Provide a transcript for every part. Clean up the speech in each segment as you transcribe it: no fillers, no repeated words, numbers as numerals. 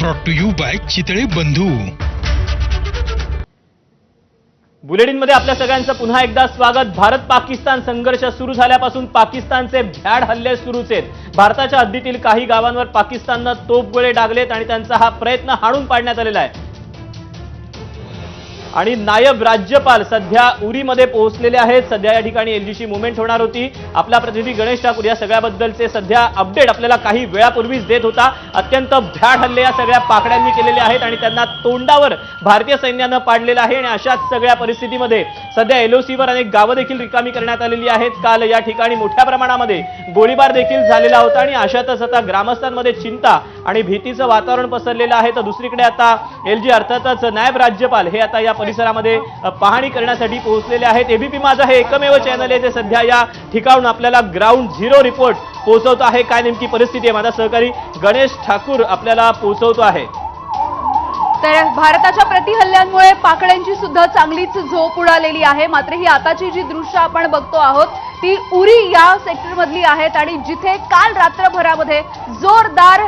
Brought to you by Chitale Bandhu. बुलेटिनमध्ये आपल्या सगळ्यांचं पुन्हा एकदा स्वागत। भारत पाकिस्तान संघर्ष सुरू झाल्यापासून पाकिस्तानचे भ्याड हल्ले सुरूच आहेत। भारताच्या हद्दीतील काही गावांवर पाकिस्ताननं तोफगोळे डागलेत आणि त्यांचा हा प्रयत्न हाणून पाडण्यात आलेला आहे। आणि नायब राज्यपाल सध्या उरीमध्ये पोहोचलेले आहेत। सध्या या ठिकाणी एलजीची मूव्हमेंट होणार होती। आपला प्रतिनिधी गणेश ठाकूर या सगळ्याबद्दलचे सध्या अपडेट आपल्याला काही वेळापूर्वीच देत होता। अत्यंत भ्याड हल्ले या सगळ्या पाकड्यांनी केलेले आहेत आणि त्यांना तोंडावर भारतीय सैन्यानं पाडलेलं आहे। आणि अशाच सगळ्या परिस्थितीमध्ये सध्या एलओसीवर अनेक गावं देखील रिकामी करण्यात आलेली आहेत। काल या ठिकाणी मोठ्या प्रमाणामध्ये गोळीबार देखील झालेला होता आणि अशातच आता ग्रामस्थांमध्ये चिंता आणि भीतीचं वातावरण पसरलेलं आहे। तर दुसरीकडे आता एलजी अर्थातच नायब राज्यपाल हे आता या परिसरामध्ये पाहणी करण्यासाठी पोहोचलेले आहेत। एबीपी माझा हे एकमेव चॅनल आहे जे सध्या या ठिकाणून आपल्याला ग्राउंड झिरो रिपोर्ट पोहोचवत आहे। काय नेमकी परिस्थिती आहे माझा सहकारी गणेश ठाकूर आपल्याला पोहोचवतो आहे। तर भारताच्या प्रतिहल्ल्यांमुळे पाकड्यांची सुद्धा चांगलीच झोप उडालेली आहे। मात्र ही आताची जी दृश्य आपण बघतो आहोत ती उरी या सेक्टरमधली आहेत आणि जिथे काल रात्रभरामध्ये जोरदार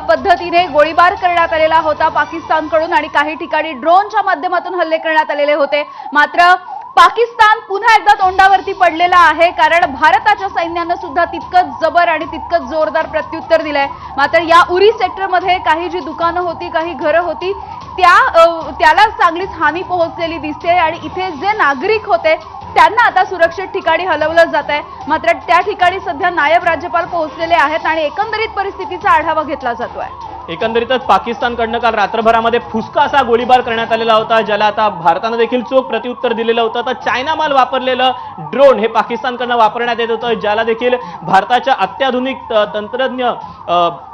पद्धतीने गोळीबार करण्यात आलेला होता पाकिस्तानकडून आणि काही ठिकाणी ड्रोनच्या माध्यमातून हल्ले करण्यात आलेले होते। मात्र पाकिस्तान पुन्हा एकदा तोंडावरती पडलेला आहे कारण भारताच्या सैन्यानं सुद्धा तितकंच जबर आणि तितकंच जोरदार प्रत्युत्तर दिलंय। मात्र या उरी सेक्टरमध्ये काही जी दुकानं होती काही घरं होती त्याला चांगलीच हानी पोहोचलेली दिसते आणि इथे जे नागरिक होते त्यांना आता सुरक्षित ठिकाणी हलवलं जात आहे। मात्र त्या ठिकाणी सध्या नायब राज्यपाल पोहोचलेले आहेत आणि एकंदरीत परिस्थितीचा आढावा घेतला जातोय। एकंदरीतच पाकिस्तानकडनं काल रात्रभरामध्ये फुसका असा गोळीबार करण्यात आलेला होता ज्याला आता भारतानं देखील चोख प्रत्युत्तर दिलेलं होतं। तर चायना माल वापरलेलं ड्रोन हे पाकिस्तानकडनं वापरण्यात येत होतं ज्याला देखील भारताच्या अत्याधुनिक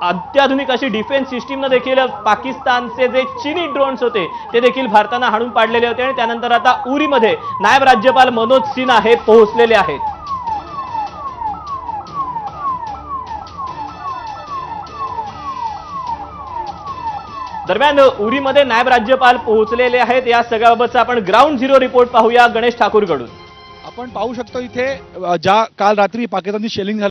अत्याधुनिक अशी डिफेन्स सिस्टीमनं देखील पाकिस्तानचे जे चिनी ड्रोन्स होते ते देखील भारतानं हाणून पाडलेले होते। आणि त्यानंतर आता उरीमध्ये नायब राज्यपाल मनोज सिन्हा हे पोहोचलेले आहेत। दरम्यान उरीमध्ये नायब राज्यपाल पोहोचलेले आहेत। या सगळ्याबाबतचा आपण ग्राउंड झिरो रिपोर्ट पाहूया गणेश ठाकूरकडून। आपण पाहू शकतो इथे ज्या काल रात्री पाकिस्तानची शेलिंग